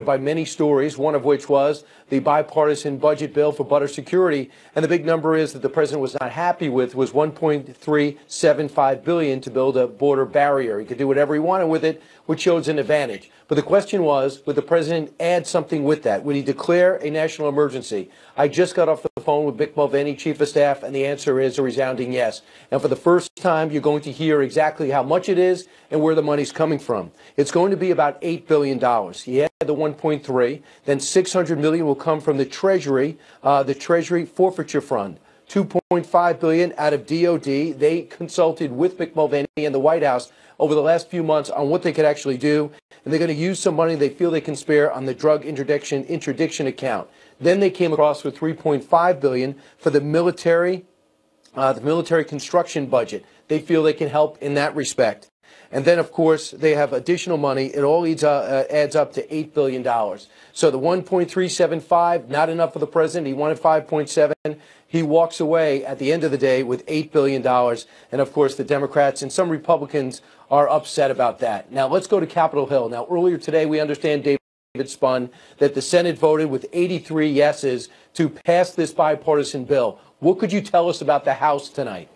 by many stories, one of which was the bipartisan budget bill for border security. And the big number is that the president was not happy with was $1.375 billion to build a border barrier. He could do whatever he wanted with it, which shows an advantage. But the question was, would the president add something with that? Would he declare a national emergency? I just got off the phone with Mick Mulvaney, chief of staff, and the answer is a resounding yes. And for the first time, you're going to hear exactly how much it is and where the money's coming from. It's going to be about $8 billion. He had the 1.3, then $600 million will come from the Treasury Forfeiture Fund. $2.5 billion out of DOD. They consulted with Mick Mulvaney and the White House over the last few months on what they could actually do, and they're going to use some money they feel they can spare on the drug interdiction account. Then they came across with $3.5 billion for the military construction budget. They feel they can help in that respect. And then, of course, they have additional money. It all adds up to $8 billion. So the 1.375, not enough for the president. He wanted 5.7. He walks away at the end of the day with $8 billion. And, of course, the Democrats and some Republicans are upset about that. Now, let's go to Capitol Hill. Now, earlier today, we understand David spun that the Senate voted with 83 yeses to pass this bipartisan bill. What could you tell us about the House tonight?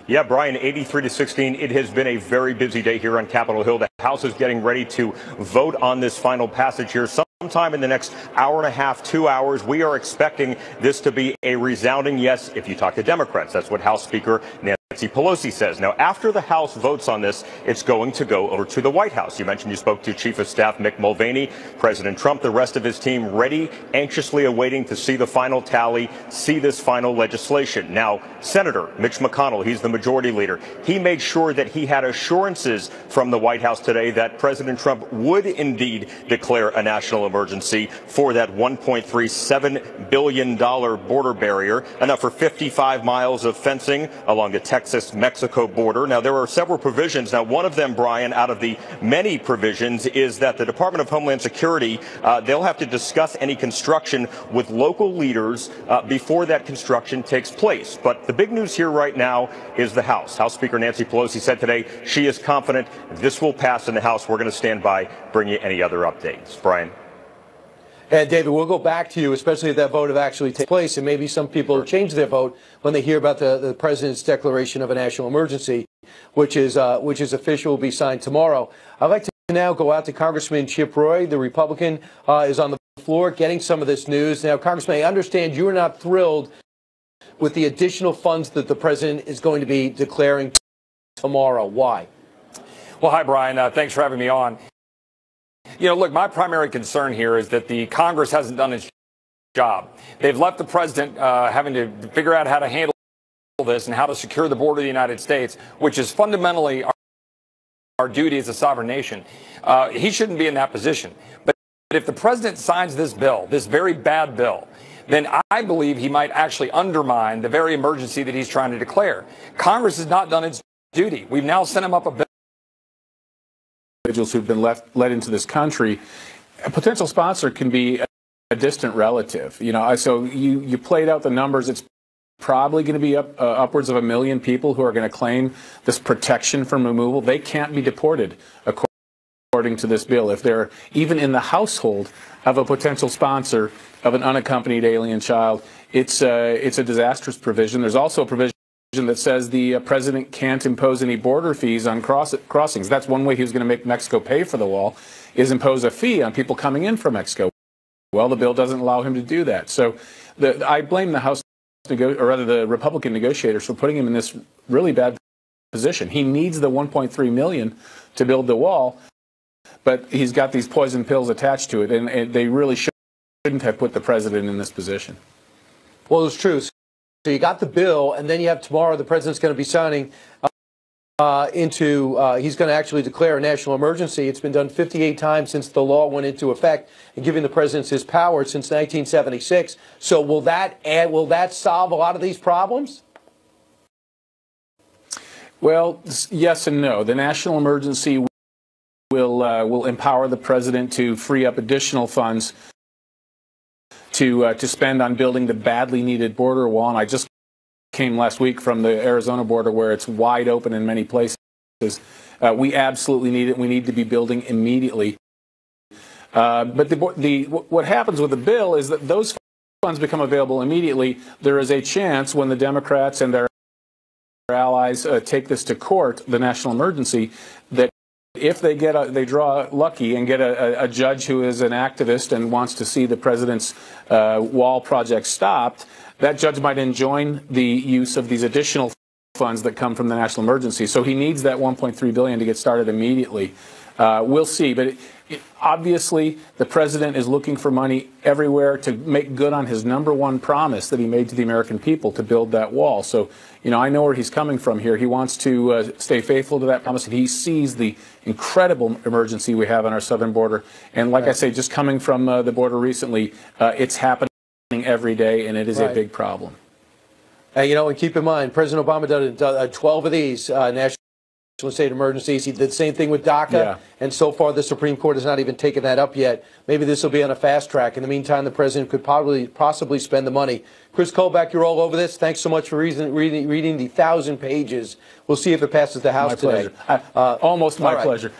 Yeah, Brian, 83-16. It has been a very busy day here on Capitol Hill. The House is getting ready to vote on this final passage here. Sometime in the next hour and a half, 2 hours, we are expecting this to be a resounding yes if you talk to Democrats. That's what House Speaker Nancy Pelosi says. Now, after the House votes on this, it's going to go over to the White House. You mentioned you spoke to Chief of Staff Mick Mulvaney, President Trump, the rest of his team ready, anxiously awaiting to see the final tally, see this final legislation. Now, Senator Mitch McConnell, he's the majority leader. He made sure that he had assurances from the White House today that President Trump would indeed declare a national emergency for that $1.37 billion border barrier, enough for 55 miles of fencing along the Texas-Mexico border. Now, there are several provisions. Now, one of them, Brian, out of the many provisions, is that the Department of Homeland Security, they'll have to discuss any construction with local leaders before that construction takes place. But the big news here right now is the House. House Speaker Nancy Pelosi said today she is confident this will pass in the House. We're going to stand by, bring you any other updates. Brian. And David, we'll go back to you, especially if that vote have actually taken place, and maybe some people change their vote when they hear about the president's declaration of a national emergency, which is official, will be signed tomorrow. I'd like to now go out to Congressman Chip Roy. The Republican is on the floor getting some of this news. Now, Congressman, I understand you are not thrilled with the additional funds that the president is going to be declaring tomorrow. Why? Well, hi, Brian. Thanks for having me on. You know, look, my primary concern here is that the Congress hasn't done its job. They've left the president having to figure out how to handle this and how to secure the border of the United States, which is fundamentally our duty as a sovereign nation. He shouldn't be in that position. But if the president signs this bill, this very bad bill, then I believe he might actually undermine the very emergency that he's trying to declare. Congress has not done its duty. We've now sent him up a bill. Individuals who've been let into this country, a potential sponsor can be a distant relative. You know, so you played out the numbers. It's probably going to be upwards of 1 million people who are going to claim this protection from removal. They can't be deported according to this bill if they're even in the household of a potential sponsor of an unaccompanied alien child. It's a disastrous provision. There's also a provision that says the president can't impose any border fees on crossings. That's one way he was going to make Mexico pay for the wall, is impose a fee on people coming in from Mexico. Well, the bill doesn't allow him to do that. So I blame the House, or rather the Republican negotiators, for putting him in this really bad position. He needs the $1.3 million to build the wall, but he's got these poison pills attached to it, and they really shouldn't have put the president in this position. Well, it's true. So you got the bill, and then you have tomorrow the president's going to be signing he's going to actually declare a national emergency. It's been done 58 times since the law went into effect and giving the president his power since 1976. So will that solve a lot of these problems? Well, yes and no. The national emergency will empower the president to free up additional funds to spend on building the badly needed border wall. And I just came last week from the Arizona border where it's wide open in many places. We absolutely need it. We need to be building immediately. But what happens with the bill is that those funds become available immediately. There is a chance when the Democrats and their allies take this to court, the national emergency, that if they draw lucky and get a judge who is an activist and wants to see the president's wall project stopped, that judge might enjoin the use of these additional funds that come from the national emergency. So he needs that $1.3 billion to get started immediately. We'll see, but obviously the president is looking for money everywhere to make good on his #1 promise that he made to the American people to build that wall. So, I know where he's coming from here. He wants to stay faithful to that promise, and he sees the incredible emergency we have on our southern border. And like I say, just coming from the border recently, it's happening every day, and it is a big problem. And keep in mind, President Obama did 12 of these national state emergencies. He did the same thing with DACA, and so far the Supreme Court has not even taken that up yet. Maybe this will be on a fast track. In the meantime, the president could possibly spend the money. Chris Kobach, you're all over this. Thanks so much for reading the 1,000 pages. We'll see if it passes the House today. Almost my pleasure.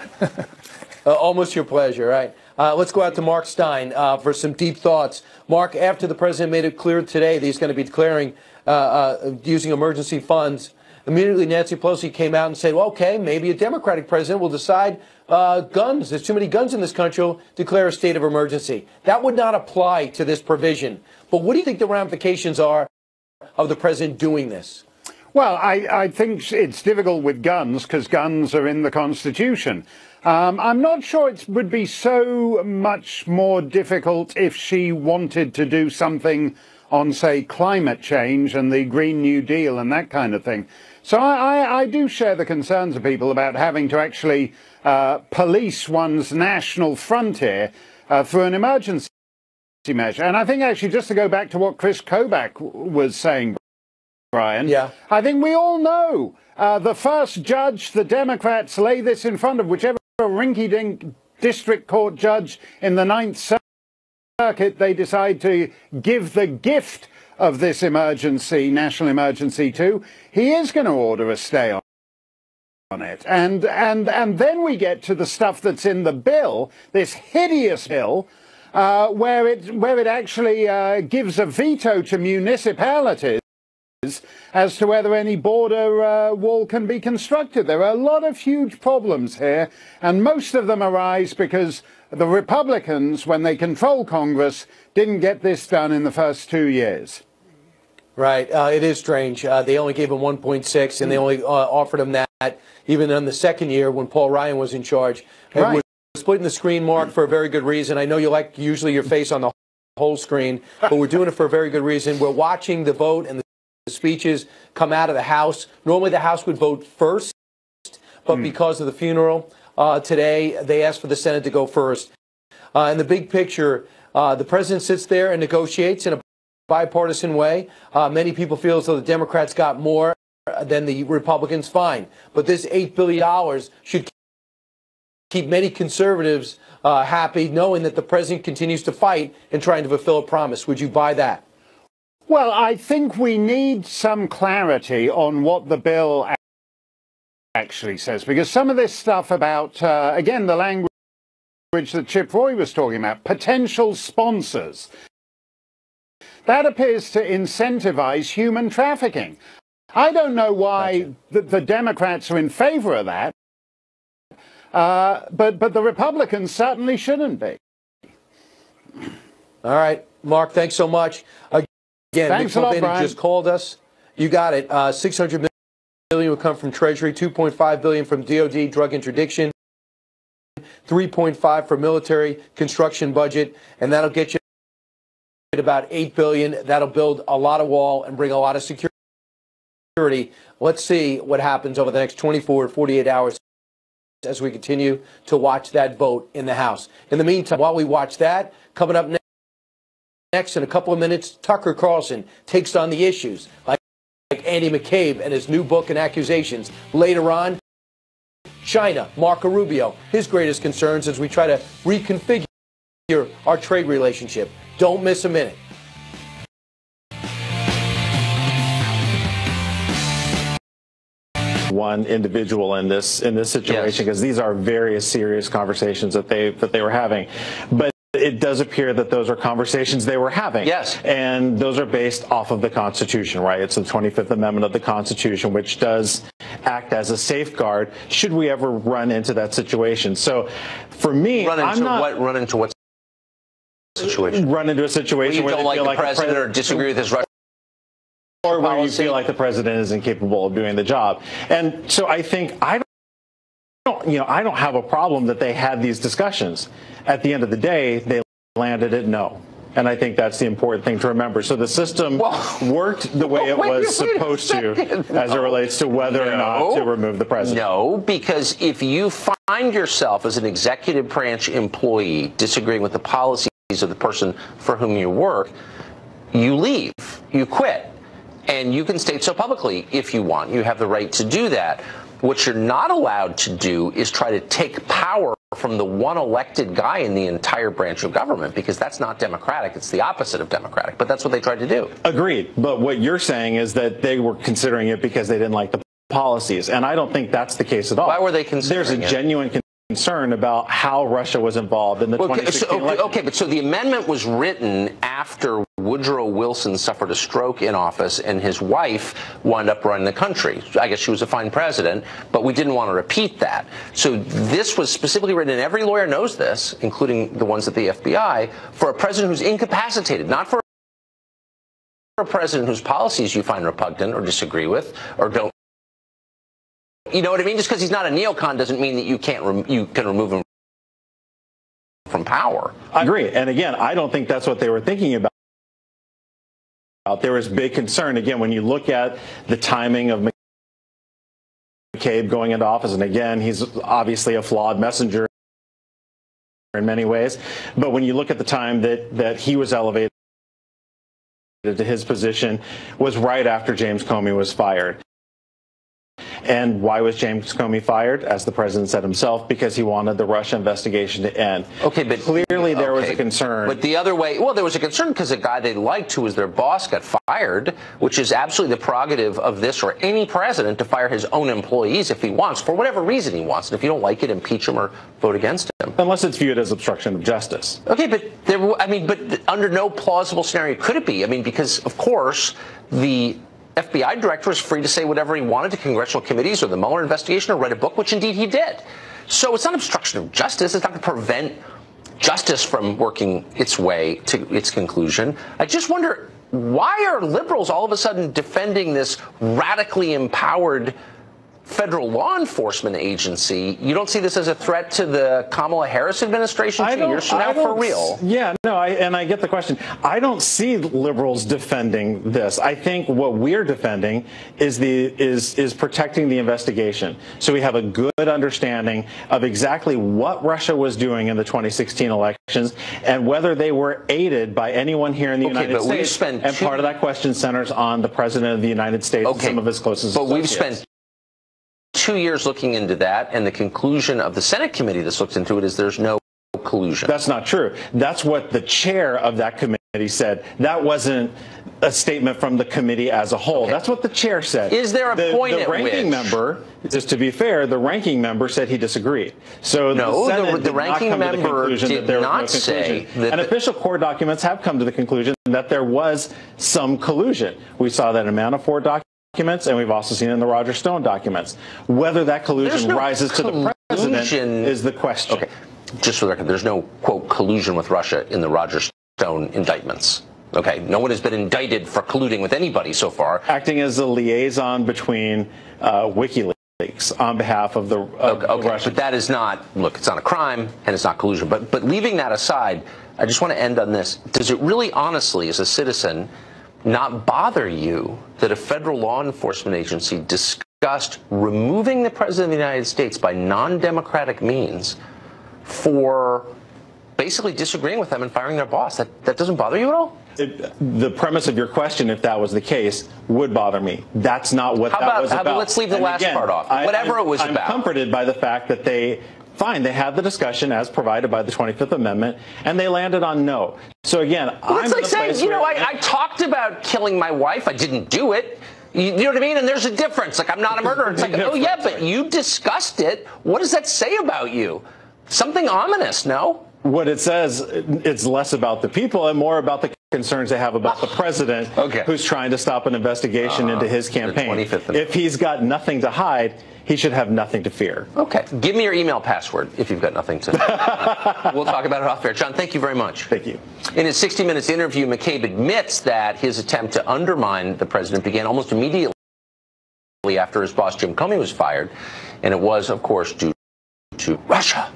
Almost your pleasure, right? Let's go out to Mark Stein for some deep thoughts. Mark, after the president made it clear today that he's going to be declaring using emergency funds, immediately Nancy Pelosi came out and said, well, okay, maybe a Democratic president will decide guns. There's too many guns in this country. Will declare a state of emergency. That would not apply to this provision. But what do you think the ramifications are of the president doing this? Well, I think it's difficult with guns because guns are in the Constitution. I'm not sure it would be so much more difficult if she wanted to do something on, say, climate change and the Green New Deal and that kind of thing. So I do share the concerns of people about having to actually police one's national frontier through an emergency measure. And I think actually, just to go back to what Chris Kobach was saying, Brian, I think we all know the first judge the Democrats lay this in front of, whichever rinky-dink district court judge in the Ninth Circuit they decide to give the gift of this emergency, national emergency to, he is going to order a stay on it. And then we get to the stuff that's in the bill, this hideous bill, where it actually gives a veto to municipalities as to whether any border wall can be constructed. There are a lot of huge problems here, and most of them arise because the Republicans, when they control Congress, didn't get this done in the first 2 years. Right. It is strange. They only gave him 1.6, and they only offered him that even in the second year when Paul Ryan was in charge. Right. We're splitting the screen, Mark, for a very good reason. I know you like usually your face on the whole screen, but we're doing it for a very good reason. We're watching the vote and the speeches come out of the House. Normally the House would vote first, but because of the funeral today, they asked for the Senate to go first. In the big picture, the president sits there and negotiates in a bipartisan way. Many people feel as though the Democrats got more than the Republicans. Fine. But this $8 billion should keep many conservatives happy, knowing that the president continues to fight and trying to fulfill a promise. Would you buy that? Well, I think we need some clarity on what the bill actually says, because some of this stuff about, again, the language that Chip Roy was talking about, potential sponsors, that appears to incentivize human trafficking. I don't know why the Democrats are in favor of that, but the Republicans certainly shouldn't be. All right, Mark, thanks so much. Again, thanks a lot, Brian. Just called us. You got it. $600 million will come from Treasury, $2.5 billion from DOD drug interdiction, $3.5 for military construction budget, and that'll get you at about $8 billion. That'll build a lot of wall and bring a lot of security. Let's see what happens over the next 24 to 48 hours as we continue to watch that vote in the House. In the meantime, while we watch that, coming up next in a couple of minutes, Tucker Carlson takes on the issues like Andy McCabe and his new book and accusations. Later on, China, Marco Rubio, his greatest concerns as we try to reconfigure our trade relationship. Don't miss a minute. one individual in this situation, because these are very serious conversations that they were having. But it does appear that those are conversations they were having. Yes. And those are based off of the Constitution, right? It's the 25th Amendment of the Constitution, which does act as a safeguard should we ever run into that situation. So for me, run into what situation? Run into a situation where you don't like the president or disagree with his Russia or where policy? You feel like the president is incapable of doing the job. And so I think I don't have a problem that they had these discussions. At the end of the day, they landed at no. And I think that's the important thing to remember. So the system worked the way it was supposed to as it relates to whether or not to remove the president. No, because if you find yourself as an executive branch employee disagreeing with the policies of the person for whom you work, you leave, you quit. And you can state so publicly if you want. You have the right to do that. What you're not allowed to do is try to take power from the one elected guy in the entire branch of government, because that's not democratic. It's the opposite of democratic. But that's what they tried to do. Agreed. But what you're saying is that they were considering it because they didn't like the policies. And I don't think that's the case at all. Why were they considering it? There's a genuine concern about how Russia was involved in the 2016 election. Okay, but so the amendment was written after Woodrow Wilson suffered a stroke in office and his wife wound up running the country. I guess she was a fine president, but we didn't want to repeat that. So this was specifically written, and every lawyer knows this, including the ones at the FBI, for a president who's incapacitated, not for a president whose policies you find repugnant or disagree with or don't. You know what I mean? Just because he's not a neocon doesn't mean that you can remove him from power. I agree. And again, I don't think that's what they were thinking about. There was big concern, again, when you look at the timing of McCabe going into office, and again, he's obviously a flawed messenger in many ways, but when you look at the time that he was elevated to his position was right after James Comey was fired. And why was James Comey fired? As the president said himself, because he wanted the Russia investigation to end. Okay, but clearly there was a concern. But the other way, well, there was a concern because a guy they liked who was their boss got fired, which is absolutely the prerogative of this or any president to fire his own employees if he wants, for whatever reason he wants. And if you don't like it, impeach him or vote against him. Unless it's viewed as obstruction of justice. Okay, but but under no plausible scenario could it be. I mean, because of course the FBI director is free to say whatever he wanted to congressional committees or the Mueller investigation or write a book, which indeed he did. So it's not obstruction of justice. It's not going to prevent justice from working its way to its conclusion. I just wonder, why are liberals all of a sudden defending this radically empowered federal law enforcement agency? You don't see this as a threat to the Kamala Harris administration 2 years from now, for real? Yeah, no, and I get the question. I don't see liberals defending this. I think what we're defending is protecting the investigation. So we have a good understanding of exactly what Russia was doing in the 2016 elections and whether they were aided by anyone here in the United States. And part of that question centers on the President of the United States and some of his closest associates. But we've spent 2 years looking into that, and the conclusion of the Senate committee that's looked into it is there's no collusion. That's not true. That's what the chair of that committee said. That wasn't a statement from the committee as a whole. Okay. That's what the chair said. Is there a point at which the ranking member, just to be fair, the ranking member said he disagreed. So the ranking member did not say that. And official court documents have come to the conclusion that there was some collusion. We saw that in Manafort documents, and we've also seen it in the Roger Stone documents. Whether that collusion rises to the president is the question. Okay. Just for the record, there's no, quote, collusion with Russia in the Roger Stone indictments. Okay, no one has been indicted for colluding with anybody so far. Acting as a liaison between WikiLeaks on behalf of the Russian. But that is not, look, it's not a crime and it's not collusion. But leaving that aside, I just want to end on this. Does it really honestly, as a citizen, not bother you that a federal law enforcement agency discussed removing the President of the United States by non-democratic means for basically disagreeing with them and firing their boss? That doesn't bother you at all? The premise of your question, if that was the case, would bother me. That's not what that was about. Let's leave the last part off. Whatever it was about. I'm comforted by the fact that they had the discussion as provided by the 25th Amendment, and they landed on no. So again, I'm like saying, I talked about killing my wife. I didn't do it. You know what I mean? And there's a difference. Like, I'm not a murderer. It's like, oh, yeah, but you discussed it. What does that say about you? Something ominous, no? What it says, it's less about the people and more about the concerns they have about the president, who's trying to stop an investigation into his campaign. If he's got nothing to hide, he should have nothing to fear. Okay. Give me your email password if you've got nothing to. We'll talk about it off air. John, thank you very much. Thank you. In his 60 Minutes interview, McCabe admits that his attempt to undermine the president began almost immediately after his boss, Jim Comey, was fired. And it was, of course, due to Russia.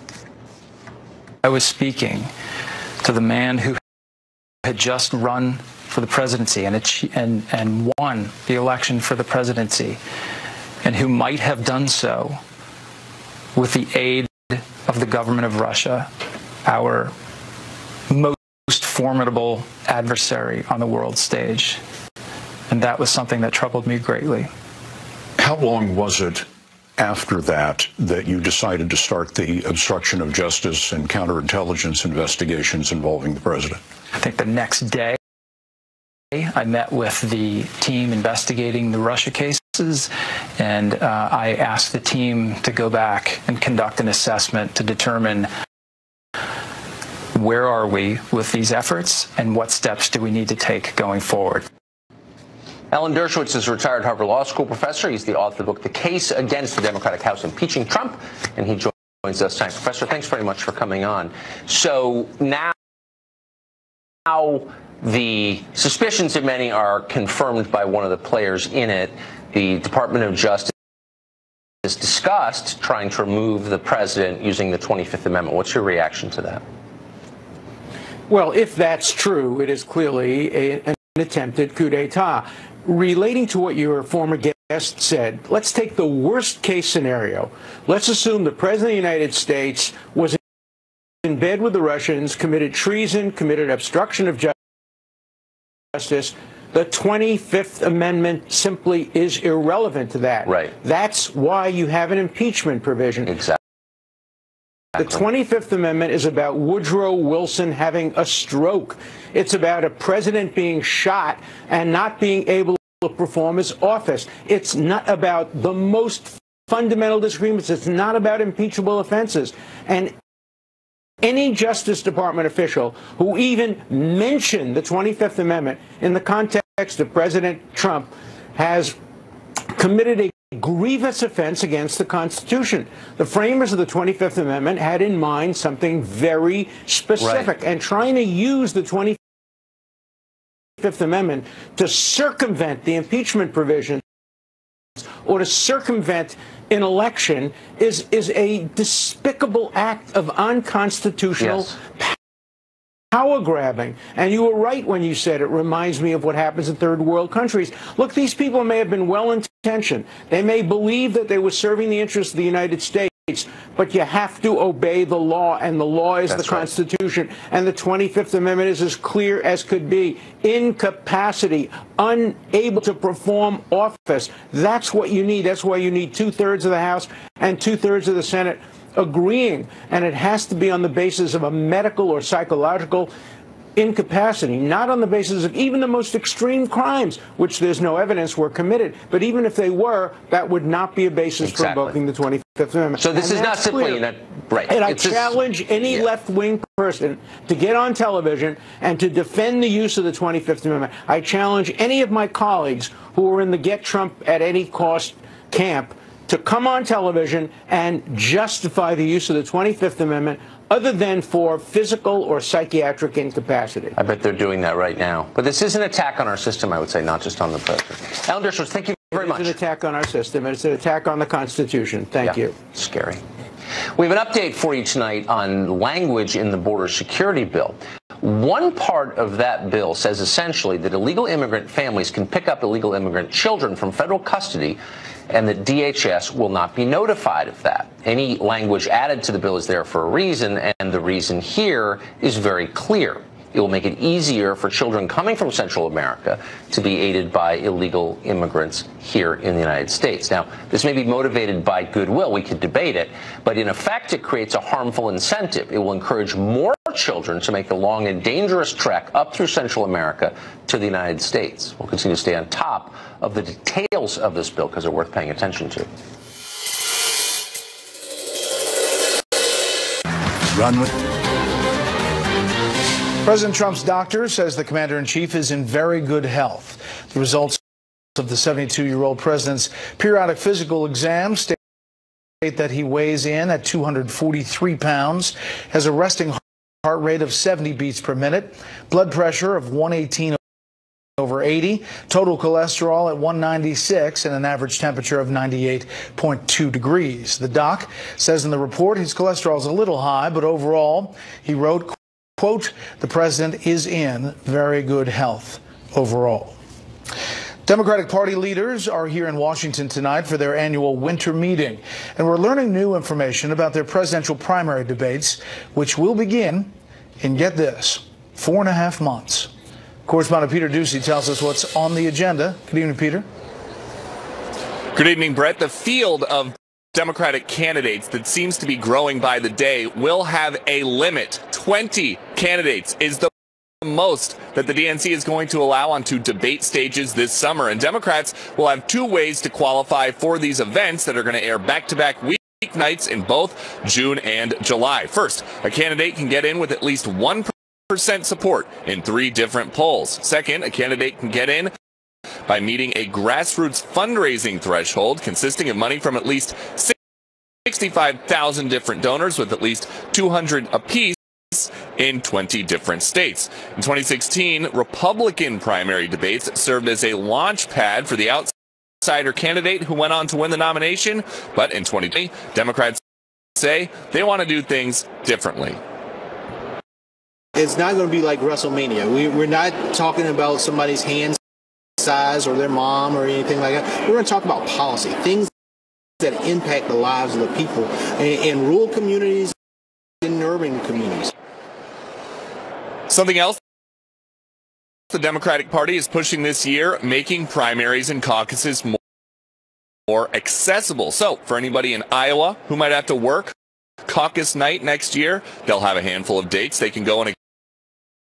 I was speaking to the man who had just run for the presidency and won the election for the presidency, and who might have done so with the aid of the government of Russia, our most formidable adversary on the world stage. And that was something that troubled me greatly. How long was it after that you decided to start the obstruction of justice and counterintelligence investigations involving the president? I think the next day, I met with the team investigating the Russia cases, and I asked the team to go back and conduct an assessment to determine where are we with these efforts and what steps do we need to take going forward. Alan Dershowitz is a retired Harvard Law School professor. He's the author of the book, The Case Against the Democratic House Impeaching Trump, and he joins us tonight. Professor, thanks very much for coming on. So now the suspicions of many are confirmed by one of the players in it. The Department of Justice has discussed trying to remove the president using the 25th Amendment. What's your reaction to that? Well, if that's true, it is clearly an attempted coup d'etat. Relating to what your former guest said, let's take the worst case scenario. Let's assume the President of the United States was in bed with the Russians, committed treason, committed obstruction of justice. The 25th Amendment simply is irrelevant to that. Right. That's why you have an impeachment provision. Exactly. The 25th Amendment is about Woodrow Wilson having a stroke. It's about a president being shot and not being able to perform his office. It's not about the most fundamental disagreements. It's not about impeachable offenses. And any Justice Department official who even mentioned the 25th Amendment in the context of President Trump has committed a grievous offense against the Constitution. The framers of the 25th Amendment had in mind something very specific, and trying to use the 25th Amendment to circumvent the impeachment provisions or to circumvent an election is a despicable act of unconstitutional power grabbing. And you were right when you said it reminds me of what happens in third world countries. Look, these people may have been well-intentioned. They may believe that they were serving the interests of the United States, but you have to obey the law, and the law is the Constitution. And the 25th Amendment is as clear as could be. Incapacity, unable to perform office. That's what you need. That's why you need 2/3 of the House and 2/3 of the Senate agreeing, and it has to be on the basis of a medical or psychological incapacity, not on the basis of even the most extreme crimes, which there's no evidence were committed. But even if they were, that would not be a basis for invoking the 25th Amendment. So this is not simply right. And I challenge any left-wing person to get on television and to defend the use of the 25th Amendment. I challenge any of my colleagues who are in the Get Trump at Any Cost camp to come on television and justify the use of the 25th Amendment other than for physical or psychiatric incapacity. I bet they're doing that right now. But this is an attack on our system, I would say, not just on the president. Alan Dershowitz, thank you very much. It's an attack on our system, and it's an attack on the Constitution. Thank you. Scary. We have an update for you tonight on language in the border security bill. One part of that bill says essentially that illegal immigrant families can pick up illegal immigrant children from federal custody, and that DHS will not be notified of that. Any language added to the bill is there for a reason, and the reason here is very clear. It will make it easier for children coming from Central America to be aided by illegal immigrants here in the United States. Now, this may be motivated by goodwill. We could debate it. But in effect, it creates a harmful incentive. It will encourage more children to make the long and dangerous trek up through Central America to the United States. We'll continue to stay on top of the details of this bill because they're worth paying attention to. Run with President Trump's doctor says the commander-in-chief is in very good health. The results of the 72-year-old president's periodic physical exam state that he weighs in at 243 pounds, has a resting heart rate of 70 beats per minute, blood pressure of 118/80, total cholesterol at 196, and an average temperature of 98.2 degrees. The doc says in the report his cholesterol is a little high, but overall, he wrote, quote, the president is in very good health overall. Democratic Party leaders are here in Washington tonight for their annual winter meeting, and we're learning new information about their presidential primary debates, which will begin in, get this, 4.5 months. Correspondent Peter Ducey tells us what's on the agenda. Good evening, Peter. Good evening, Brett. The field of Democratic candidates that seems to be growing by the day will have a limit. 20 candidates is the most that the DNC is going to allow onto debate stages this summer. And Democrats will have 2 ways to qualify for these events that are going to air back-to-back weeknights in both June and July. First, a candidate can get in with at least 1% support in 3 different polls. Second, a candidate can get in by meeting a grassroots fundraising threshold consisting of money from at least 65,000 different donors with at least 200 apiece in 20 different states. In 2016, Republican primary debates served as a launch pad for the outsider candidate who went on to win the nomination. But in 2020, Democrats say they want to do things differently. It's not going to be like WrestleMania. We're not talking about somebody's hand size or their mom or anything like that. We're going to talk about policy, things that impact the lives of the people in rural communities and in urban communities. Something else the Democratic Party is pushing this year, making primaries and caucuses more accessible. So for anybody in Iowa who might have to work caucus night next year, they'll have a handful of dates. They can go and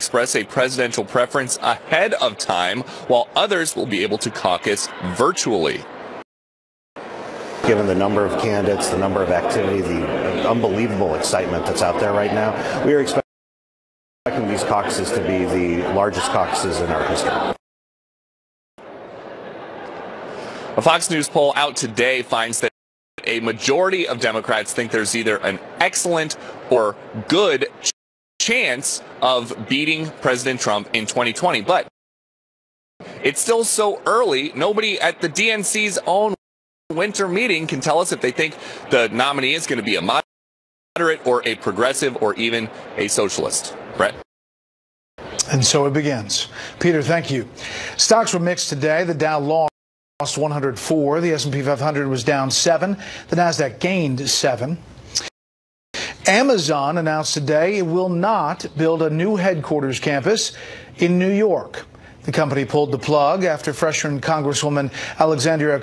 express a presidential preference ahead of time, while others will be able to caucus virtually. Given the number of candidates, the number of activity, the unbelievable excitement that's out there right now, we are expecting these caucuses to be the largest caucuses in our history. A Fox News poll out today finds that a majority of Democrats think there's either an excellent or good chance of beating President Trump in 2020. But it's still so early. Nobody at the DNC's own winter meeting can tell us if they think the nominee is going to be a moderate or a progressive or even a socialist. Brett? And so it begins. Peter, thank you. Stocks were mixed today. The Dow lost 104. The S&P 500 was down 7. The Nasdaq gained 7. Amazon announced today it will not build a new headquarters campus in New York. The company pulled the plug after freshman Congresswoman Alexandria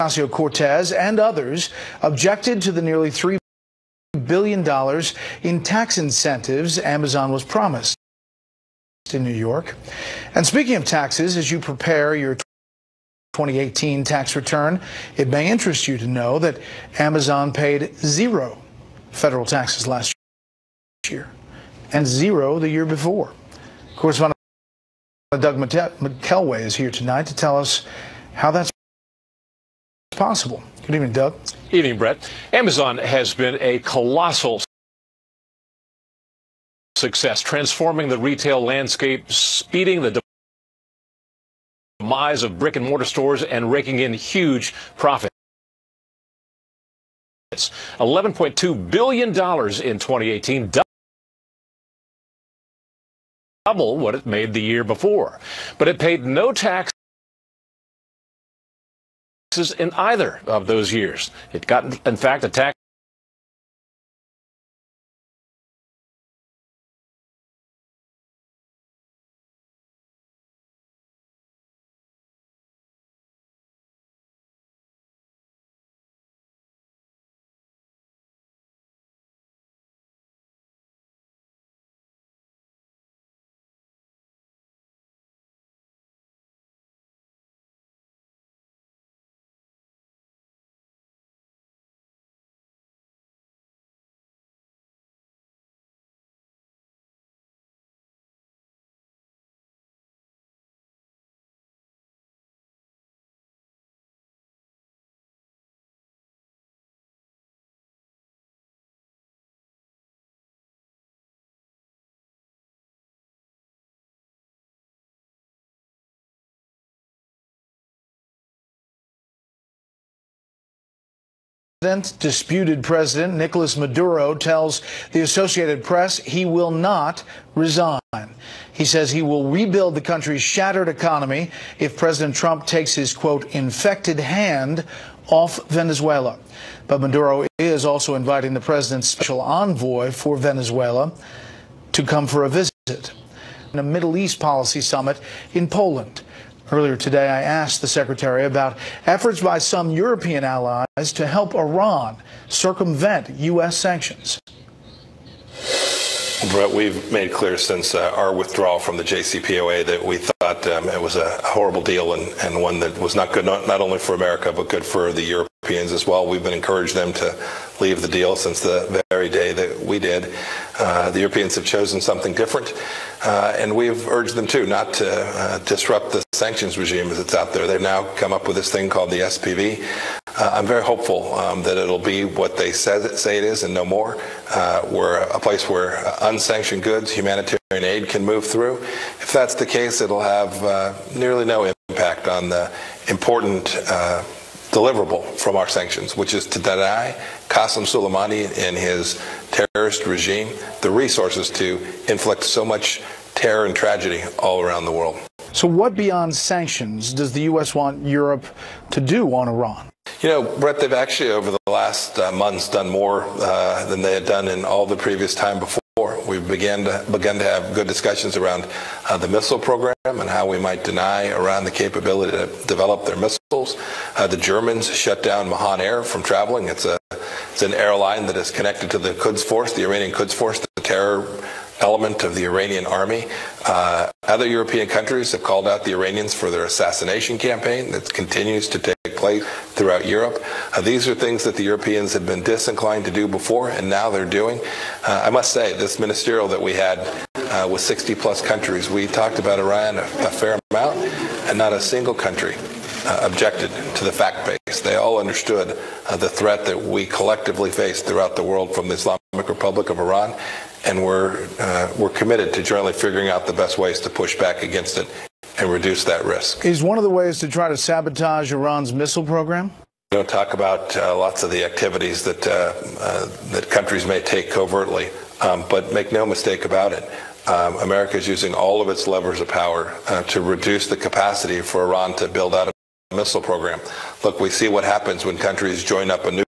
Ocasio-Cortez and others objected to the nearly $3 billion in tax incentives Amazon was promised in New York. And speaking of taxes, as you prepare your 2018 tax return, it may interest you to know that Amazon paid 0 federal taxes last year and 0 the year before. Correspondent Doug McKelway is here tonight to tell us how that's possible. Good evening, Doug. Evening, Brett. Amazon has been a colossal success, transforming the retail landscape, speeding the demise of brick and mortar stores, and raking in huge profits. $11.2 billion in 2018, double what it made the year before. But it paid no taxes in either of those years. It got, in fact, a tax Disputed President Nicolas Maduro tells the Associated Press he will not resign. He says he will rebuild the country's shattered economy if President Trump takes his, quote, infected hand off Venezuela. But Maduro is also inviting the president's special envoy for Venezuela to come for a visit in a Middle East policy summit in Poland. Earlier today, I asked the secretary about efforts by some European allies to help Iran circumvent U.S. sanctions. Brett, we've made clear since our withdrawal from the JCPOA that we thought it was a horrible deal and one that was not good, not only for America, but good for the Europeans as well. We've been encouraging them to leave the deal since the very day that we did. The Europeans have chosen something different, and we've urged them to not to disrupt the sanctions regime as it's out there. They've now come up with this thing called the SPV. I'm very hopeful that it'll be what they say it is and no more. We're a place where unsanctioned goods, humanitarian aid can move through. If that's the case, it'll have nearly no impact on the important deliverable from our sanctions, which is to deny Qasem Soleimani and his terrorist regime the resources to inflict so much terror and tragedy all around the world. So what beyond sanctions does the U.S. want Europe to do on Iran? You know, Brett, they've actually over the last months done more than they had done in all the previous time before. We've begun to have good discussions around the missile program and how we might deny Iran the capability to develop their missiles. The Germans shut down Mahan Air from traveling. It's an airline that is connected to the Quds Force, the Iranian Quds Force, the terror element of the Iranian army. Other European countries have called out the Iranians for their assassination campaign that continues to take place throughout Europe. These are things that the Europeans had been disinclined to do before, and now they're doing. I must say, this ministerial that we had with 60-plus countries, we talked about Iran a fair amount, and not a single country objected to the fact base. They all understood the threat that we collectively face throughout the world from the Islamic Republic of Iran, and we're committed to jointly figuring out the best ways to push back against it and reduce that risk. Is one of the ways to try to sabotage Iran's missile program? We don't talk about lots of the activities that that countries may take covertly, but make no mistake about it. America is using all of its levers of power to reduce the capacity for Iran to build out a missile program. Look, we see what happens when countries join up a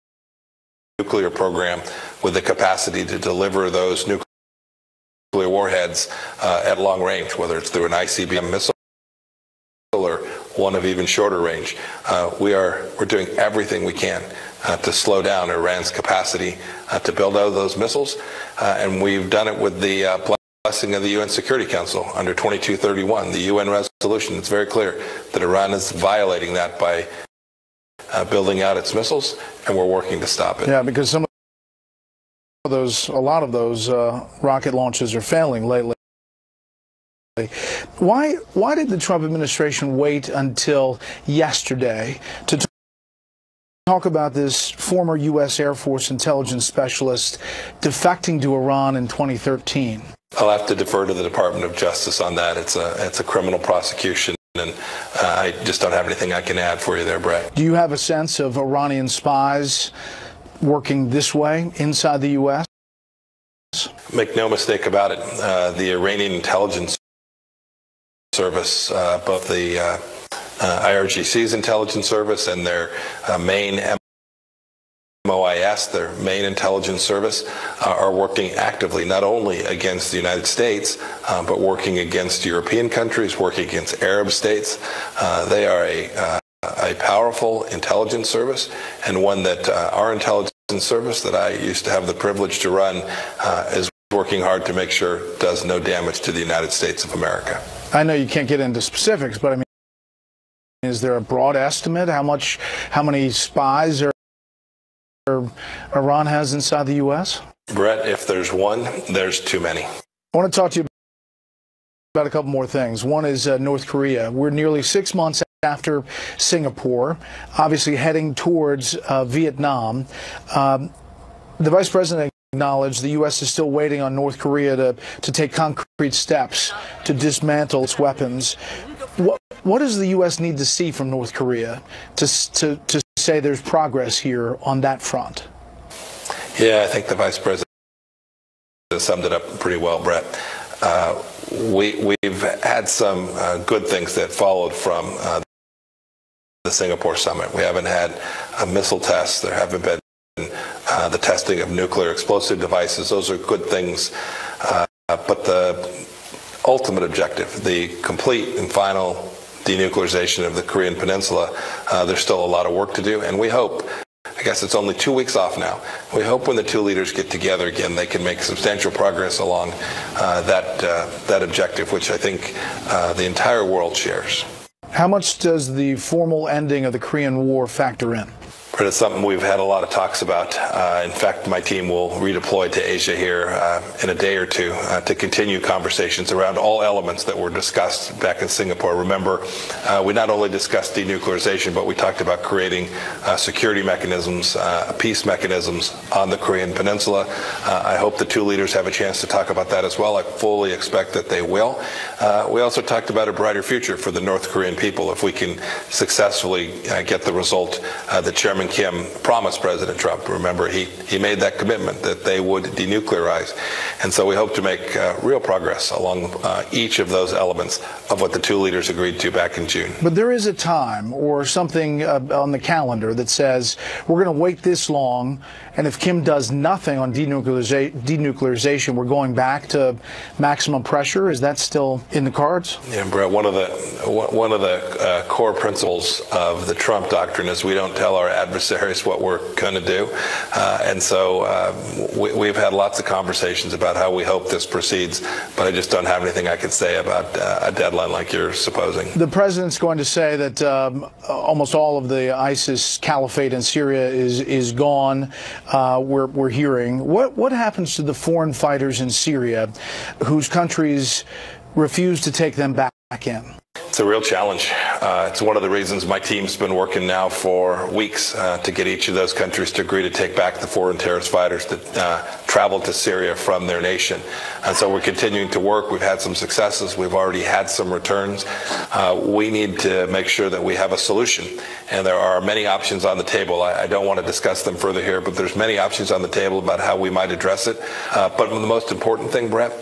nuclear program with the capacity to deliver those nuclear warheads at long range, whether it's through an ICBM missile or one of even shorter range. We're doing everything we can to slow down Iran's capacity to build out those missiles, and we've done it with the blessing of the UN Security Council under 2231, the UN resolution. It's very clear that Iran is violating that by building out its missiles, and we're working to stop it. Yeah, because a lot of those rocket launches are failing lately. Why did the Trump administration wait until yesterday to talk about this former U.S. Air Force intelligence specialist defecting to Iran in 2013? I'll have to defer to the Department of Justice on that. It's a criminal prosecution, and I just don't have anything I can add for you there, Brett. Do you have a sense of Iranian spies working this way inside the U.S.? Make no mistake about it. The Iranian intelligence service, both the IRGC's intelligence service and their main MOIS, their main intelligence service, are working actively not only against the United States, but working against European countries, working against Arab states. They are a powerful intelligence service, and one that our intelligence service that I used to have the privilege to run is working hard to make sure does no damage to the United States of America. I know you can't get into specifics, but I mean, is there a broad estimate how many spies Iran has inside the U.S.? Brett, if there's one, there's too many. I want to talk to you about a couple more things. One is North Korea. We're nearly 6 months after Singapore, obviously heading towards Vietnam. The Vice President acknowledged the U.S. is still waiting on North Korea to take concrete steps to dismantle its weapons. What does the U.S. need to see from North Korea to say there's progress here on that front? Yeah, I think the Vice President summed it up pretty well, Brett. We've had some good things that followed from the Singapore summit. We haven't had missile tests. There haven't been the testing of nuclear explosive devices. Those are good things. But the ultimate objective, the complete and final denuclearization of the Korean Peninsula, there's still a lot of work to do. And we hope, I guess it's only 2 weeks off now, we hope when the two leaders get together again, they can make substantial progress along that objective, which I think the entire world shares. How much does the formal ending of the Korean War factor in? But it's something we've had a lot of talks about. In fact, my team will redeploy to Asia here in a day or two to continue conversations around all elements that were discussed back in Singapore. Remember, we not only discussed denuclearization, but we talked about creating security mechanisms, peace mechanisms on the Korean Peninsula. I hope the two leaders have a chance to talk about that as well. I fully expect that they will. We also talked about a brighter future for the North Korean people if we can successfully get the result that Chairman Kim promised President Trump. Remember, he made that commitment that they would denuclearize. And so we hope to make real progress along each of those elements of what the two leaders agreed to back in June. But there is a time or something on the calendar that says we're going to wait this long, and if Kim does nothing on denuclearization, we're going back to maximum pressure. Is that still in the cards? Yeah, Brett, one of the core principles of the Trump doctrine is we don't tell our adversaries what we're going to do. And so we've had lots of conversations about how we hope this proceeds, but I just don't have anything I can say about a deadline like you're supposing. The president's going to say that almost all of the ISIS caliphate in Syria is gone. We're hearing. What happens to the foreign fighters in Syria whose countries refuse to take them back in? It's a real challenge. It's one of the reasons my team's been working now for weeks to get each of those countries to agree to take back the foreign terrorist fighters that traveled to Syria from their nation. And so we're continuing to work. We've had some successes. We've already had some returns. We need to make sure that we have a solution. And there are many options on the table. I don't want to discuss them further here, but there's many options on the table about how we might address it. But the most important thing, Brett,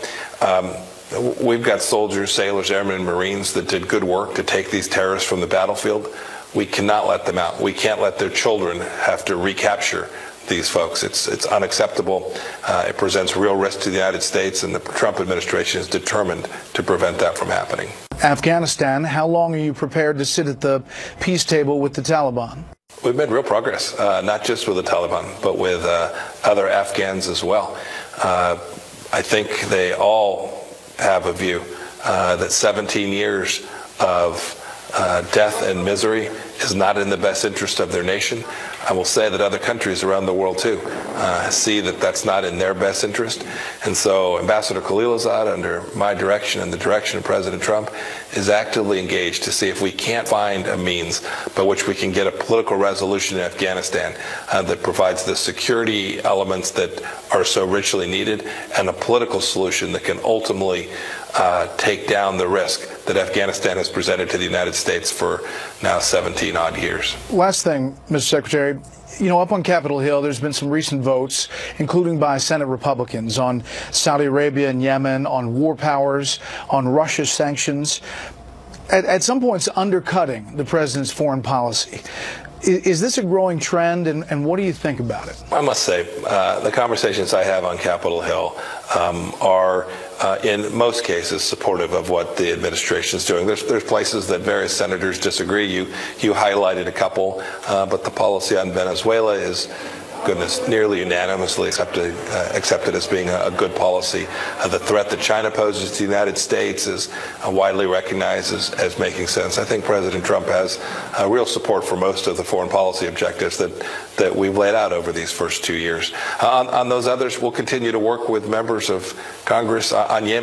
we've got soldiers, sailors, airmen, and Marines that did good work to take these terrorists from the battlefield. We cannot let them out. We can't let their children have to recapture these folks. It's unacceptable. It presents real risk to the United States, and the Trump administration is determined to prevent that from happening. Afghanistan, how long are you prepared to sit at the peace table with the Taliban? We've made real progress, not just with the Taliban, but with other Afghans as well. I think they all have a view that 17 years of death and misery is not in the best interest of their nation. I will say that other countries around the world, too, see that that's not in their best interest. And so Ambassador Khalilzad, under my direction and the direction of President Trump, is actively engaged to see if we can't find a means by which we can get a political resolution in Afghanistan that provides the security elements that are so richly needed and a political solution that can ultimately take down the risk that Afghanistan has presented to the United States for now 17 odd years. Last thing, Mr. Secretary, you know, up on Capitol Hill, there's been some recent votes, including by Senate Republicans, on Saudi Arabia and Yemen, on war powers, on Russia sanctions. At some points, undercutting the president's foreign policy. Is this a growing trend, and what do you think about it? I must say, the conversations I have on Capitol Hill are, in most cases, supportive of what the administration is doing. There's places that various senators disagree. You highlighted a couple, but the policy on Venezuela is, goodness, nearly unanimously accepted as being a good policy. The threat that China poses to the United States is widely recognized as making sense. I think President Trump has real support for most of the foreign policy objectives that we've laid out over these first 2 years. On those others, we'll continue to work with members of Congress on Yemen.